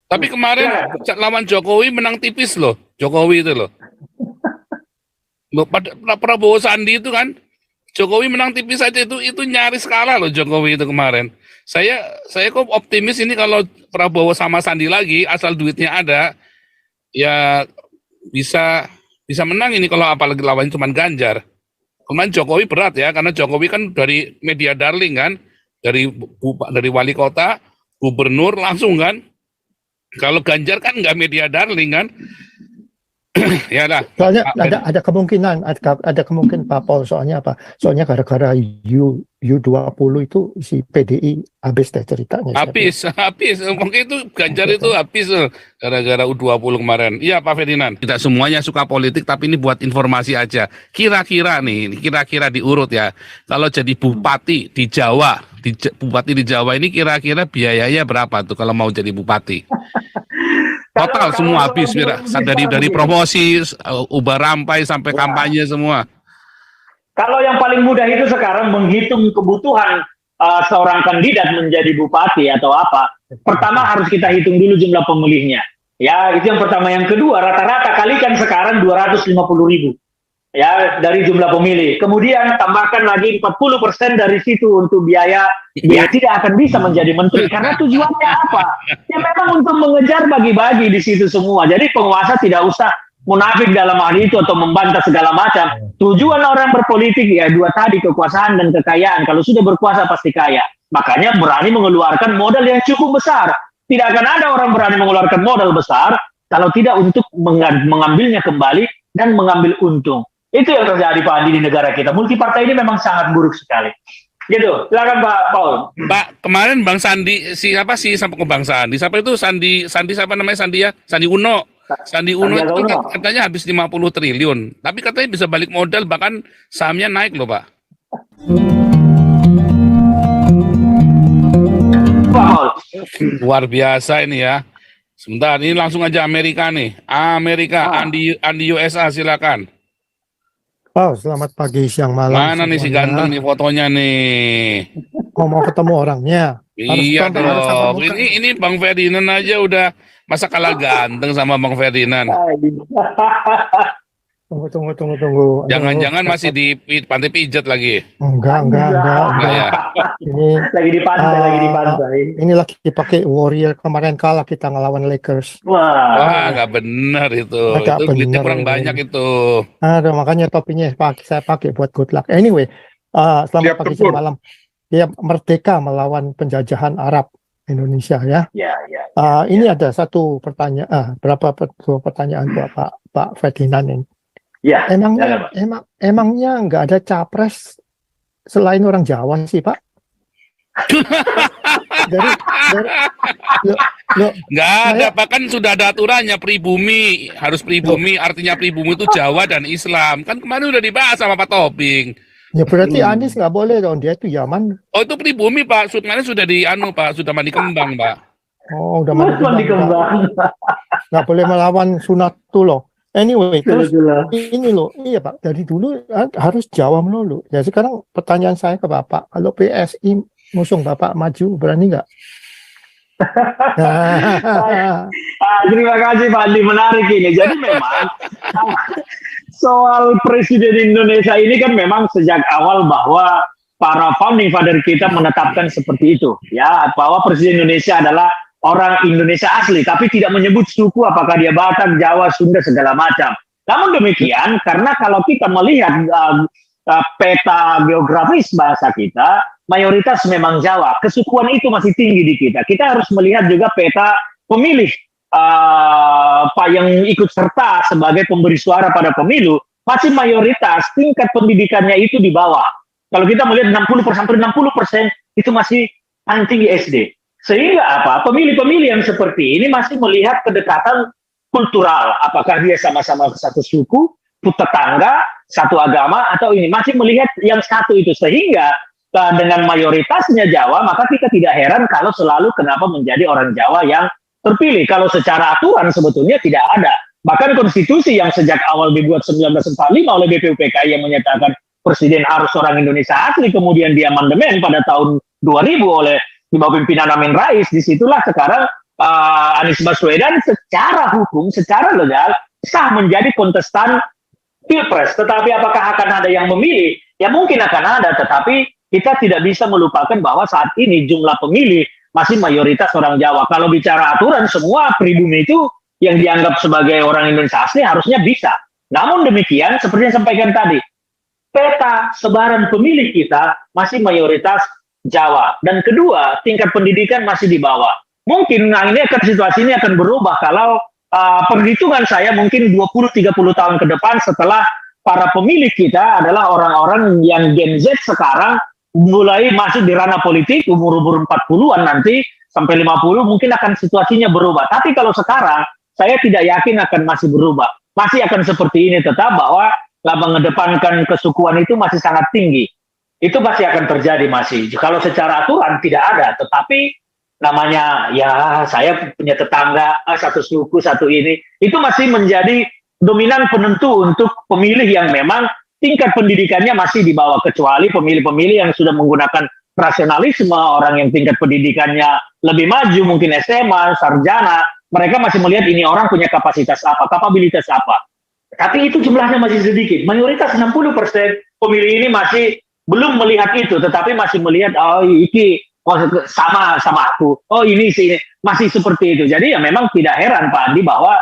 Tapi kemarin lawan Jokowi menang tipis loh, Jokowi itu loh. Pada Prabowo Sandi itu kan, Jokowi menang tipis saja itu nyaris kalah loh Jokowi itu kemarin. Saya kok optimis ini kalau Prabowo sama Sandi lagi, asal duitnya ada, ya bisa bisa menang ini kalau apalagi lawan cuma Ganjar. Kemarin Jokowi berat ya, karena Jokowi kan dari media darling kan, dari wali kota, gubernur langsung kan. Kalau Ganjar kan nggak media darling kan. Ya lah. Soalnya ada kemungkinan Pak Paul, soalnya apa? Soalnya gara-gara U20 itu si PDI habis deh ceritanya. Habis. Mungkin itu Ganjar itu habis gara-gara U20 kemarin. Iya Pak Ferdinand. Tidak semuanya suka politik, tapi ini buat informasi aja. Kira-kira diurut ya. Kalau jadi bupati di Jawa, bupati di Jawa ini kira-kira biayanya berapa tuh kalau mau jadi bupati? Total semua habis, dari promosi, ubah rampai sampai kampanye semua. Kalau yang paling mudah itu sekarang menghitung kebutuhan seorang kandidat menjadi bupati atau apa. Pertama harus kita hitung dulu jumlah pemilihnya. Ya, itu yang pertama. Yang kedua, rata-rata kalikan sekarang 250.000. Ya, dari jumlah pemilih. Kemudian tambahkan lagi 40% dari situ untuk biaya. Dia tidak akan bisa menjadi menteri karena tujuannya apa? Ya memang untuk mengejar bagi-bagi di situ semua. Jadi penguasa tidak usah munafik dalam hal itu atau membantah segala macam. Tujuan orang berpolitik ya dua tadi, kekuasaan dan kekayaan. Kalau sudah berkuasa pasti kaya. Makanya berani mengeluarkan modal yang cukup besar. Tidak akan ada orang berani mengeluarkan modal besar kalau tidak untuk mengambilnya kembali dan mengambil untung. Itu yang terjadi Pak Andi di negara kita. Multipartai ini memang sangat buruk sekali. Gitu. Silakan Pak Paul. Pak, kemarin Bang Sandi siapa sampai ke Bang Sandi? Siapa itu Sandi siapa namanya Sandi ya? Sandi Uno. Sandi Uno itu katanya habis 50 triliun. Tapi katanya bisa balik modal, bahkan sahamnya naik loh, Pak. Paul. Luar biasa ini ya. Sebentar, ini langsung aja Amerika nih. Andi USA silakan. Wow, selamat pagi, siang, malam. Mana nih si ganteng nih fotonya nih? Mau ketemu orangnya? Iya dong. Ini Bang Ferdinand aja udah masa kalah ganteng sama Bang Ferdinand. Tunggu. Jangan-jangan masih di pantai pijat lagi? Enggak. Ya. Ini lagi di pantai. Ini lagi dipakai Warrior, kemarin kalah kita ngelawan Lakers. Wah, nggak benar itu. Itu duitnya kurang banyak itu. Aduh, makanya topinya saya pakai buat good luck. Anyway, selamat pagi siang malam. Ya, merdeka melawan penjajahan Arab Indonesia ya. Ini ada satu pertanyaan, dua pertanyaan buat Pak Ferdinand ini. Ya. Emangnya nggak ada capres selain orang Jawa sih Pak? Nggak ada, Pak, kan sudah ada aturannya pribumi, harus pribumi, artinya pribumi itu Jawa dan Islam. Kan kemarin udah dibahas sama Pak Tobing. Ya berarti Anies nggak boleh dong, dia itu Yaman. Oh itu pribumi Pak, kemarin sudah Pak, sudah mandi kembang Pak. Oh udah mandi kembang. Nggak boleh melawan Sunatullah. Anyway, terus ini loh, iya Pak, dari dulu harus Jawa melulu. Ya sekarang pertanyaan saya ke Bapak, kalau PSI ngusung Bapak maju, berani nggak? Terima kasih Pak Andi, menarik ini. Jadi memang soal Presiden Indonesia ini kan memang sejak awal bahwa para founding father kita menetapkan seperti itu, ya, bahwa Presiden Indonesia adalah orang Indonesia asli, tapi tidak menyebut suku, apakah dia Batak, Jawa, Sunda, segala macam. Namun demikian, karena kalau kita melihat peta geografis bahasa kita, mayoritas memang Jawa. Kesukuan itu masih tinggi di kita. Kita harus melihat juga peta pemilih yang ikut serta sebagai pemberi suara pada pemilu, masih mayoritas tingkat pendidikannya itu di bawah. Kalau kita melihat 60% itu masih paling tinggi SD. Sehingga apa? Pemilih-pemilih yang seperti ini masih melihat kedekatan kultural. Apakah dia sama-sama satu suku, tetangga, satu agama, atau ini masih melihat yang satu itu. Sehingga dengan mayoritasnya Jawa, maka kita tidak heran kalau selalu kenapa menjadi orang Jawa yang terpilih. Kalau secara aturan sebetulnya tidak ada. Bahkan konstitusi yang sejak awal dibuat 1945 oleh BPUPKI yang menyatakan presiden harus orang Indonesia asli, kemudian diamandemen pada tahun 2000 oleh di bawah pimpinan Amin Rais, disitulah sekarang Anies Baswedan secara hukum, secara legal sah menjadi kontestan Pilpres. Tetapi apakah akan ada yang memilih? Ya mungkin akan ada, tetapi kita tidak bisa melupakan bahwa saat ini jumlah pemilih masih mayoritas orang Jawa. Kalau bicara aturan, semua pribumi itu yang dianggap sebagai orang Indonesia asli harusnya bisa. Namun demikian, seperti yang sampaikan tadi, peta sebaran pemilih kita masih mayoritas Jawa. Dan kedua, tingkat pendidikan masih di bawah. Mungkin situasi ini akan berubah kalau perhitungan saya mungkin 20-30 tahun ke depan setelah para pemilih kita adalah orang-orang yang Gen Z sekarang mulai masuk di ranah politik, umur 40-an nanti sampai 50 mungkin akan situasinya berubah. Tapi kalau sekarang saya tidak yakin akan masih berubah. Masih akan seperti ini tetap bahwa mengedepankan kesukuan itu masih sangat tinggi. Itu pasti akan terjadi masih. Kalau secara aturan tidak ada, tetapi namanya ya saya punya tetangga satu suku satu ini itu masih menjadi dominan penentu untuk pemilih yang memang tingkat pendidikannya masih di bawah, kecuali pemilih-pemilih yang sudah menggunakan rasionalisme, orang yang tingkat pendidikannya lebih maju, mungkin SMA, sarjana, mereka masih melihat ini orang punya kapasitas apa, kapabilitas apa. Tapi itu jumlahnya masih sedikit. Mayoritas 60% pemilih ini masih belum melihat itu, tetapi masih melihat ini sama aku. Ini sih masih seperti itu. Jadi ya memang tidak heran Pak Andi bahwa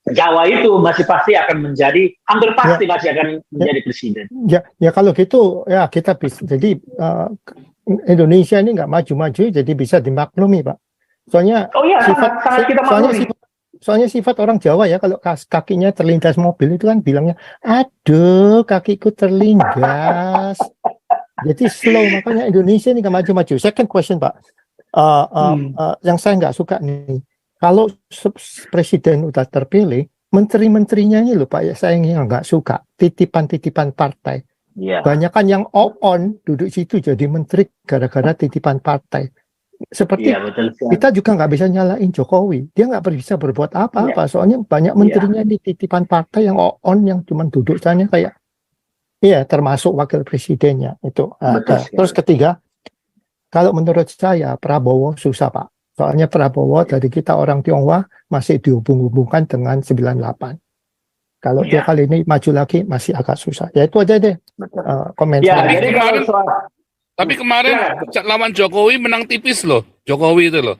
Jawa itu masih pasti akan menjadi, hampir pasti masih akan menjadi presiden. Ya kalau gitu ya kita bisa. Jadi Indonesia ini nggak maju-maju, jadi bisa dimaklumi Pak. Soalnya sangat kita maklumi. Soalnya sifat orang Jawa ya, kalau kakinya terlindas mobil itu kan bilangnya, aduh kakiku terlindas. Jadi slow, makanya Indonesia ini nggak maju-maju. Second question Pak, yang saya nggak suka nih, kalau presiden udah terpilih, menteri-menterinya ini loh Pak, ya saya nggak suka, titipan-titipan partai. Yeah. Banyakan yang on duduk situ jadi menteri gara-gara titipan partai. Seperti kita juga nggak bisa nyalain Jokowi, dia nggak bisa berbuat apa-apa, soalnya banyak menterinya di titipan partai yang on, yang cuma duduk sana kayak, termasuk wakil presidennya itu. Terus ketiga, kalau menurut saya Prabowo susah Pak, soalnya Prabowo dari kita orang Tionghoa masih dihubung-hubungkan dengan 98. Kalau dia kali ini maju lagi masih agak susah. Ya itu aja deh komentar. Tapi kemarin lawan Jokowi menang tipis loh, Jokowi itu loh.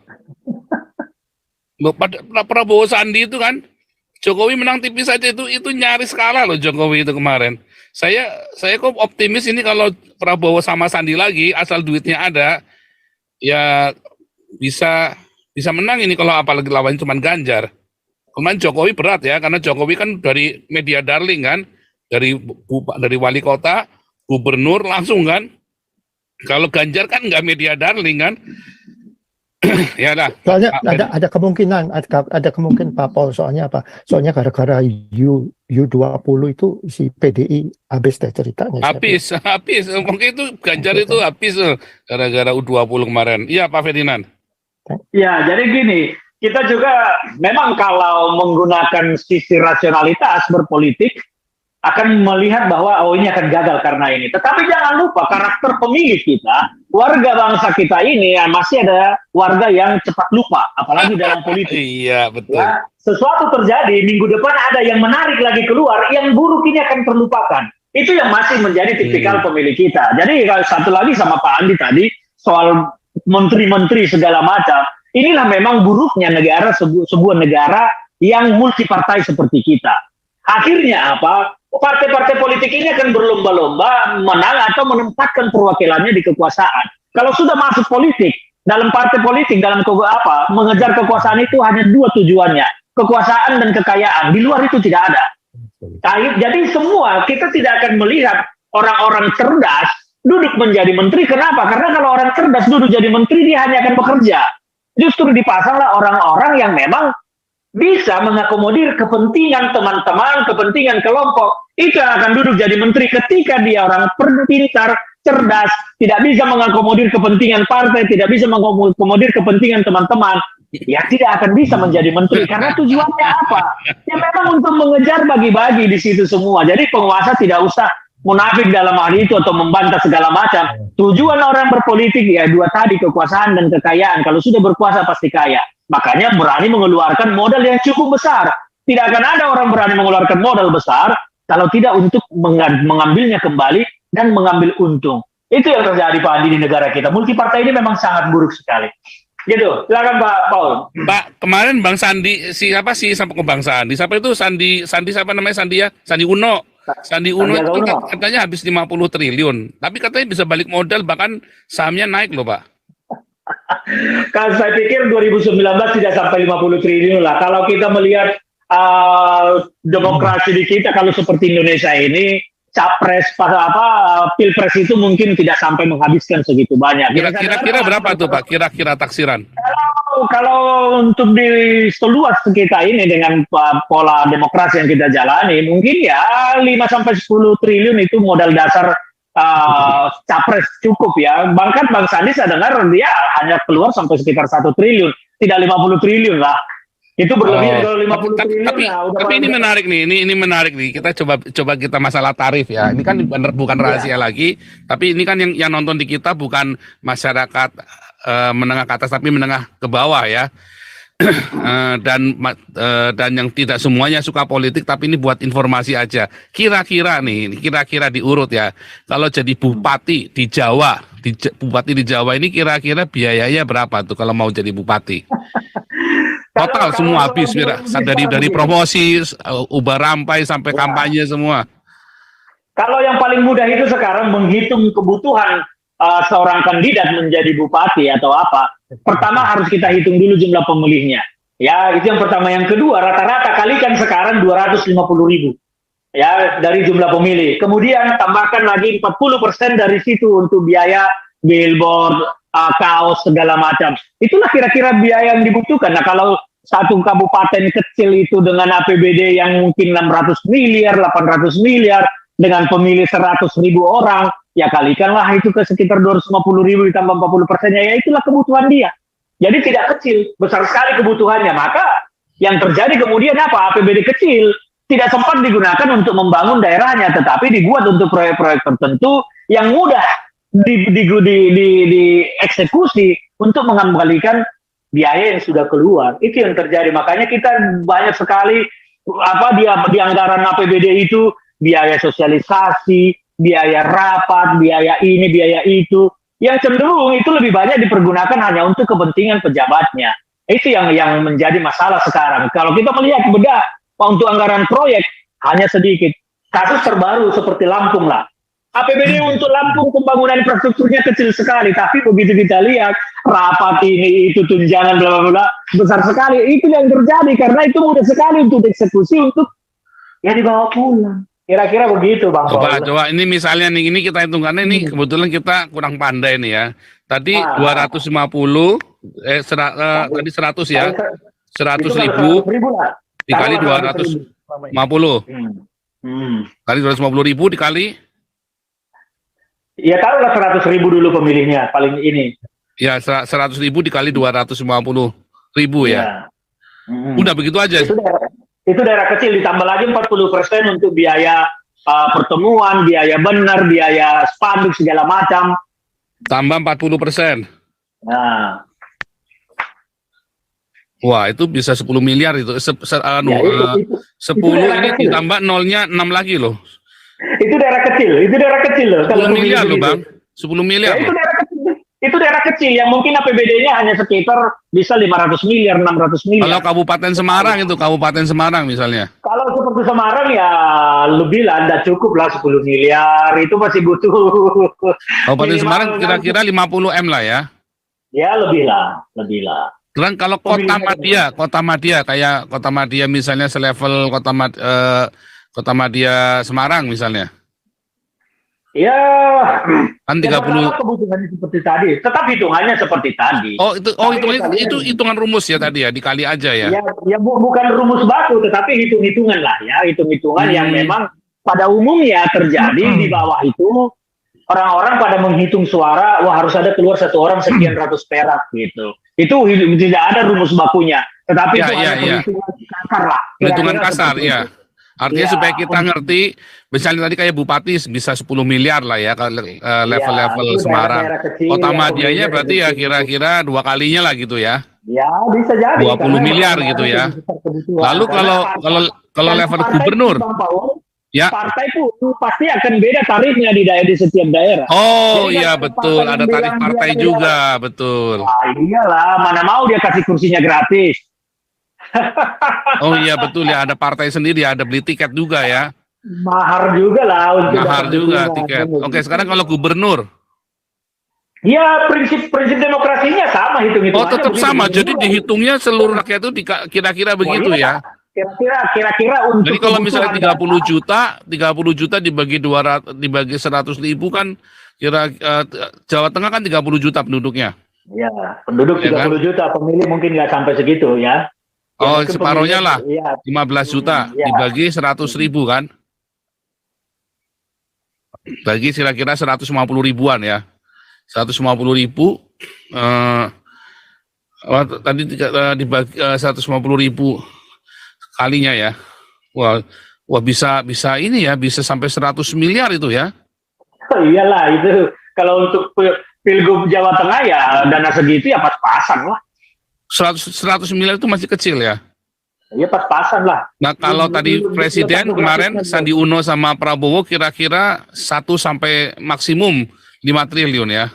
Pada Prabowo Sandi itu kan, Jokowi menang tipis aja itu nyaris kalah loh Jokowi itu kemarin. Saya kok optimis ini kalau Prabowo sama Sandi lagi, asal duitnya ada, ya bisa menang ini kalau apalagi lawan cuma Ganjar. Kemarin Jokowi berat ya, karena Jokowi kan dari media darling kan, dari wali kota, gubernur langsung kan. Kalau Ganjar kan nggak media darling kan. Ya lah. Soalnya ada kemungkinan Pak Paul, soalnya apa? Soalnya gara-gara U20 itu si PDI habis deh ceritanya. Habis. Mungkin itu Ganjar itu habis gara-gara U20 kemarin. Iya Pak Ferdinand. Ya, jadi gini, kita juga memang kalau menggunakan sisi rasionalitas berpolitik akan melihat bahwa ini akan gagal karena ini. Tetapi jangan lupa karakter pemilih kita, warga bangsa kita ini masih ada warga yang cepat lupa, apalagi dalam politik. Iya, betul. Ya, sesuatu terjadi, minggu depan ada yang menarik lagi keluar, yang buruk ini akan terlupakan. Itu yang masih menjadi tipikal pemilih kita. Jadi kalau satu lagi sama Pak Andi tadi, soal menteri-menteri segala macam, inilah memang buruknya negara, sebuah negara yang multipartai seperti kita. Akhirnya apa? Partai-partai politik ini akan berlomba-lomba menang atau menempatkan perwakilannya di kekuasaan. Kalau sudah masuk politik, dalam partai politik, dalam mengejar kekuasaan itu hanya dua tujuannya, kekuasaan dan kekayaan. Di luar itu tidak ada. Jadi semua kita tidak akan melihat orang-orang cerdas duduk menjadi menteri. Kenapa? Karena kalau orang cerdas duduk jadi menteri, dia hanya akan bekerja. Justru dipasanglah orang-orang yang memang bisa mengakomodir kepentingan teman-teman, kepentingan kelompok. Itu yang akan duduk jadi menteri ketika dia orang pintar, cerdas, tidak bisa mengakomodir kepentingan partai, tidak bisa mengakomodir kepentingan teman-teman. Ya tidak akan bisa menjadi menteri. Karena tujuannya apa? Ya memang untuk mengejar bagi-bagi di situ semua. Jadi penguasa tidak usah munafik dalam hal itu atau membantah segala macam. Tujuan orang berpolitik ya dua tadi, kekuasaan dan kekayaan. Kalau sudah berkuasa pasti kaya. Makanya berani mengeluarkan modal yang cukup besar. Tidak akan ada orang berani mengeluarkan modal besar kalau tidak untuk mengambilnya kembali dan mengambil untung. Itu yang terjadi Pak Andi di negara kita. Multipartai ini memang sangat buruk sekali. Gitu. Silakan Pak Paul. Pak, kemarin Bang Sandi siapa sih sampai ke Bang Sandi? Siapa itu Sandi siapa namanya Sandi ya? Sandi Uno. Sandi Uno itu katanya habis 50 triliun. Tapi katanya bisa balik modal, bahkan sahamnya naik loh, Pak. Kan saya pikir 2019 tidak sampai 50 triliun lah. Kalau kita melihat demokrasi di kita, kalau seperti Indonesia ini, capres pilpres itu mungkin tidak sampai menghabiskan segitu banyak. Kira-kira berapa tuh Pak? Kira-kira taksiran? Kalau untuk di seluas kita ini dengan pola demokrasi yang kita jalani, mungkin ya 5-10 triliun itu modal dasar capres cukup ya. Bahkan Bang Sandi saya dengar dia hanya keluar sampai sekitar 1 triliun, tidak 50 triliun lah. Itu berlebih dari 50 triliun. Tapi ini menarik nih, ini menarik nih. Kita coba kita masalah tarif ya. Ini kan bukan rahasia lagi, tapi ini kan yang nonton di kita bukan masyarakat menengah ke atas tapi menengah ke bawah ya. Dan yang tidak semuanya suka politik, tapi ini buat informasi aja. Kira-kira diurut ya. Kalau jadi bupati di Jawa, bupati di Jawa ini kira-kira biayanya berapa tuh kalau mau jadi bupati? Total semua habis, dari promosi, ubah rampai sampai kampanye semua. Kalau yang paling mudah itu sekarang menghitung kebutuhan seorang kandidat menjadi bupati atau apa. Pertama harus kita hitung dulu jumlah pemilihnya. Ya, itu yang pertama. Yang kedua, rata-rata kalikan sekarang 250.000. Ya, dari jumlah pemilih. Kemudian tambahkan lagi 40% dari situ untuk biaya billboard, kaos, segala macam. Itulah kira-kira biaya yang dibutuhkan. Nah, kalau satu kabupaten kecil itu dengan APBD yang mungkin 600 miliar, 800 miliar, dengan pemilih 100.000 orang, ya kalikanlah itu ke sekitar 250.000 ditambah 40%-nya, ya itulah kebutuhan dia. Jadi tidak kecil, besar sekali kebutuhannya. Maka yang terjadi kemudian apa? APBD kecil tidak sempat digunakan untuk membangun daerahnya, tetapi dibuat untuk proyek-proyek tertentu yang mudah dieksekusi untuk mengembalikan biaya yang sudah keluar. Itu yang terjadi. Makanya kita banyak sekali di anggaran APBD itu biaya sosialisasi, biaya rapat, biaya ini, biaya itu, yang cenderung itu lebih banyak dipergunakan hanya untuk kepentingan pejabatnya. Itu yang menjadi masalah sekarang. Kalau kita melihat bedah untuk anggaran proyek hanya sedikit. Kasus terbaru seperti Lampung lah. APBD untuk Lampung pembangunan infrastrukturnya kecil sekali, tapi begitu kita lihat rapat ini itu tunjangan bla bla bla besar sekali. Itu yang terjadi karena itu mudah sekali untuk dieksekusi untuk ya dibawa pulang. Kira-kira begitu Bang. Coba ini misalnya nih, ini kita hitungkannya nih, kebetulan kita kurang pandai nih ya. Tadi 250, tadi 100 ya. 100.000 dikali 250. Kali 250.000 dikali. Ya taruhlah 100.000 dulu pemilihnya, paling ini. Ya 100.000 dikali 250.000 ya. Udah begitu aja. Itu daerah kecil, ditambah lagi 40% untuk biaya pertemuan, biaya benar, biaya spanduk segala macam. Tambah 40%. Nah. Wah, itu bisa 10 miliar itu. 10 ini ditambah nolnya 6 lagi loh. Itu daerah kecil loh. 10 miliar loh Bang. 10 miliar. Ya, itu daerah kecil yang mungkin APBD-nya hanya sekitar bisa 500 miliar, 600 miliar. Kalau Kabupaten Semarang misalnya. Kalau seperti Semarang ya lebih lah, tidak cukup lah 10 miliar, itu masih butuh. Kabupaten Semarang kira-kira 50 M lah ya. Ya lebih lah. Dan kalau Kota Madya kayak Kota Madya misalnya selevel Kota Madya Semarang misalnya. Ya, kan 30 kebutuhannya seperti tadi. Tetap hitungannya seperti tadi. Itu hitungan rumus ya tadi ya, dikali aja ya. Ya bukan rumus baku, tetapi hitung-hitungan lah ya, hitung-hitungan yang memang pada umumnya terjadi di bawah itu. Orang-orang pada menghitung suara, wah harus ada keluar satu orang sekian ratus perak gitu. Itu tidak ada rumus bakunya, tetapi itu hanya perhitungan kasar lah. Perhitungan kasar, ya. Artinya Ya, supaya kita ngerti, misalnya tadi kayak bupati bisa 10 miliar lah ya, kalau level-level itu Semarang. daerah-daerah kecil Kota yang Madianya pemilihnya berarti ya sedikit. kira-kira 2 kalinya lah gitu ya. Ya, bisa jadi 20 karena miliar gitu pengembangannya ya. lebih besar kebutuhan. Lalu Karena kalau dan level partai gubernur, pun, Bang Paul, ya. partai pun pasti akan beda tarifnya di setiap daerah. Oh Jadi iya kalau betul, partai yang ada tarif bilang dia partai beda, juga, betul. wah iyalah, mana mau dia kasih kursinya gratis. Oh iya betul ya, ada partai sendiri, ada beli tiket juga ya. Mahar juga lah untuk Mahar dapat juga dukungan. tiket. Kan Oke, begitu. sekarang kalau gubernur, Ya, prinsip demokrasinya sama oh hitung-hitungannya tetap begitu. sama, jadi Gubernur, dihitungnya seluruh rakyat itu kira-kira wah, begitu ya. iya. Kira-kira untuk Jadi kalau misalnya kebutuhan 30 juta dibagi 200, dibagi 100.000 kan Jawa Tengah kan 30 juta penduduknya. ya, penduduk Ya 30 kan? juta, pemilih mungkin nggak sampai segitu ya. Ya Oh, mungkin separohnya pemilih, lah, ya, 15 juta ya. dibagi 100.000 kan. Bagi kira-kira 150 ribuan ya. 150 ribu, tadi dibagi 150 ribu kalinya ya. Wah, wah bisa ini ya, bisa sampai 100 miliar itu ya. Oh, iyalah itu kalau untuk Pilgub Jawa Tengah ya dana segitu ya pas-pasan lah. 100 miliar itu masih kecil ya. Ya pas-pasan lah. Nah kalau tadi presiden kemarin Sandi Uno sama Prabowo kira-kira 1 sampai maksimum 5 triliun ya.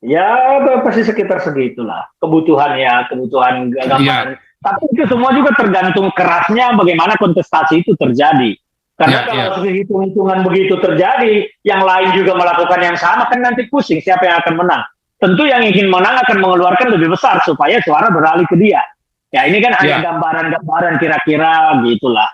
Ya pasti sekitar segitulah kebutuhan gambaran. Iya. Tapi itu semua juga tergantung kerasnya bagaimana kontestasi itu terjadi. Karena Ya, kalau hitung-hitungan begitu terjadi, yang lain juga melakukan yang sama kan nanti pusing siapa yang akan menang. Tentu yang ingin menang akan mengeluarkan lebih besar supaya suara beralih ke dia. Ya ini kan hanya gambaran-gambaran kira-kira gitulah.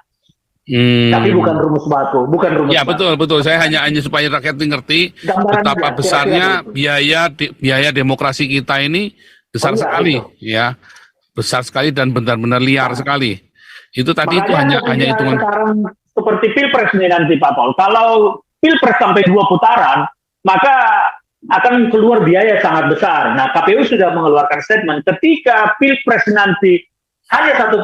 Tapi bukan rumus baku, bukan rumus. Ya baku. betul. Saya hanya supaya rakyat ngerti Gambaran betapa aja, besarnya kira-kira biaya demokrasi kita ini besar sekali, ya, besar sekali dan benar-benar liar sekali. Itu tadi itu hanya hitungan. Sekarang seperti pilpres nih nanti Pak Paul. Kalau pilpres sampai 2 putaran, maka akan keluar biaya sangat besar. Nah, KPU sudah mengeluarkan statement ketika pilpres nanti hanya satu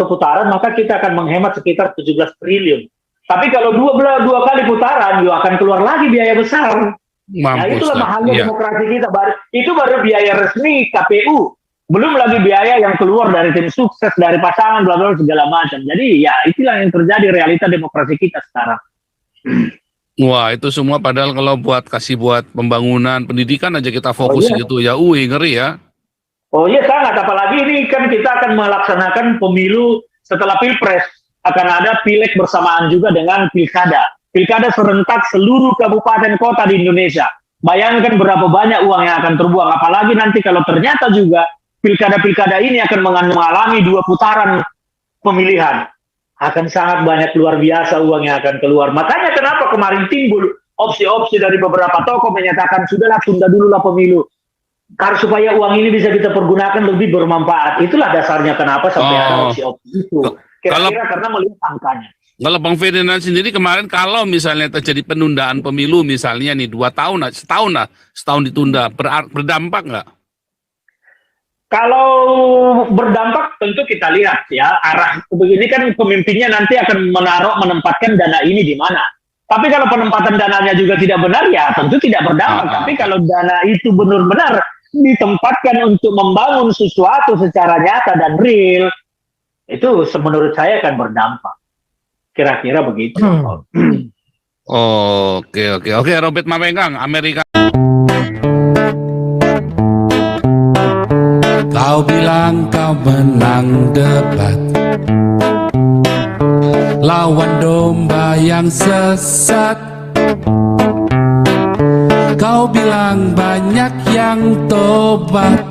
putaran, maka kita akan menghemat sekitar 17 triliun. Tapi kalau dua kali putaran, juga akan keluar lagi biaya besar. Nah, itulah mahalnya demokrasi kita. Itu baru biaya resmi KPU. Belum lagi biaya yang keluar dari tim sukses, dari pasangan, bla bla segala macam. Jadi ya itulah yang terjadi realita demokrasi kita sekarang. Wah, itu semua padahal kalau buat pembangunan pendidikan aja kita fokus gitu ya. Ngeri ya. Oh iya sangat, apalagi ini kan kita akan melaksanakan pemilu setelah pilpres. Akan ada pileg bersamaan juga dengan pilkada. Pilkada serentak seluruh kabupaten kota di Indonesia. Bayangkan berapa banyak uang yang akan terbuang. Apalagi nanti kalau ternyata juga pilkada-pilkada ini akan mengalami 2 putaran pemilihan. Akan sangat banyak luar biasa uang yang akan keluar. Makanya kenapa kemarin timbul opsi-opsi dari beberapa tokoh menyatakan sudahlah tunda dululah pemilu. Karena supaya uang ini bisa kita pergunakan lebih bermanfaat. Itulah dasarnya kenapa sampai ada opsi-opsi itu. Kira-kira karena melihat angkanya. Kalau Bang Ferdinand sendiri kemarin kalau misalnya terjadi penundaan pemilu misalnya nih 2 tahun, setahun ditunda, berdampak nggak? Kalau berdampak tentu kita lihat ya arah begini kan pemimpinnya nanti akan menempatkan dana ini di mana. Tapi kalau penempatan dananya juga tidak benar ya tentu tidak berdampak. Tapi kalau dana itu benar-benar ditempatkan untuk membangun sesuatu secara nyata dan real, itu menurut saya akan berdampak. Kira-kira begitu. Oke, Robert Mapengkang, Amerika. Kau bilang kau menang debat, lawan domba yang sesat. Kau bilang banyak yang tobat.